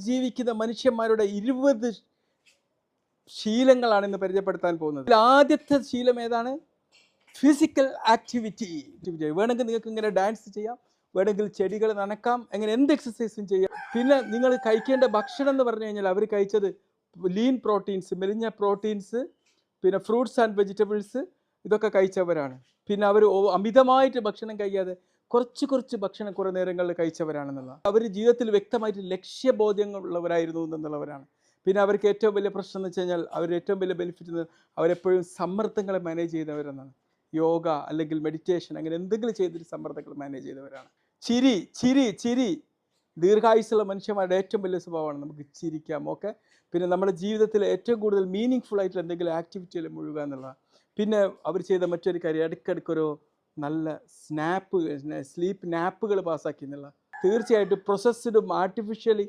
ജീവിക്കുന്ന മനുഷ്യന്മാരുടെ 20 ശീലങ്ങളാണ് ഇന്ന് പരിചയപ്പെടുത്താൻ പോകുന്നത്. ആദ്യത്തെ ശീലം ഏതാണ്? Physical activity. വേണമെങ്കിൽ നിങ്ങൾക്ക് ഇങ്ങനെ ഡാൻസ് ചെയ്യാം, വേണമെങ്കിൽ ചെടികൾ നനക്കാം, അങ്ങനെ എന്ത് എക്സസൈസും ചെയ്യാം. പിന്നെ നിങ്ങൾ കഴിക്കേണ്ട ഭക്ഷണം എന്ന് പറഞ്ഞു കഴിഞ്ഞാൽ അവർ കഴിച്ചത് ലീൻ പ്രോട്ടീൻസ്, മെലിഞ്ഞ പ്രോട്ടീൻസ്, പിന്നെ ഫ്രൂട്ട്സ് ആൻഡ് വെജിറ്റബിൾസ്, ഇതൊക്കെ കഴിച്ചവരാണ്. പിന്നെ അവർ അമിതമായിട്ട് ഭക്ഷണം കഴിക്കാതെ കുറച്ച് ഭക്ഷണം കുറേ നേരങ്ങളിൽ കഴിച്ചവരാണെന്നുള്ള അവർ ജീവിതത്തിൽ വ്യക്തമായിട്ട് ലക്ഷ്യബോധ്യങ്ങളുള്ളവരായിരുന്നു എന്നുള്ളവരാണ്. പിന്നെ അവർക്ക് ഏറ്റവും വലിയ പ്രശ്നം എന്ന് വെച്ച് കഴിഞ്ഞാൽ അവർ ഏറ്റവും വലിയ ബെനിഫിറ്റ് അവരെപ്പോഴും സമ്മർദ്ദങ്ങളെ മാനേജ് ചെയ്തവരെന്നാണ്. യോഗ അല്ലെങ്കിൽ മെഡിറ്റേഷൻ അങ്ങനെ എന്തെങ്കിലും ചെയ്തിട്ട് സമ്മർദ്ദങ്ങൾ മാനേജ് ചെയ്തവരാണ്. ചിരി ചിരി ചിരി ദീർഘായുസ്സുള്ള മനുഷ്യന്മാരുടെ ഏറ്റവും വലിയ സ്വഭാവമാണ് നമുക്ക് ചിരിക്കാം. ഓക്കെ, പിന്നെ നമ്മുടെ ജീവിതത്തിൽ ഏറ്റവും കൂടുതൽ മീനിങ് ഫുൾ ആയിട്ടുള്ള എന്തെങ്കിലും ആക്ടിവിറ്റിയിൽ മുഴുകുക എന്നുള്ളതാണ്. പിന്നെ അവർ ചെയ്ത മറ്റൊരു കാര്യം, ഇടയ്ക്കിടയ്ക്കൊരു നല്ല സ്ലീപ്പ് നാപ്പുകൾ പാസ്സാക്കി എന്നുള്ള. തീർച്ചയായിട്ടും പ്രോസസ്ഡ് ആർട്ടിഫിഷ്യലി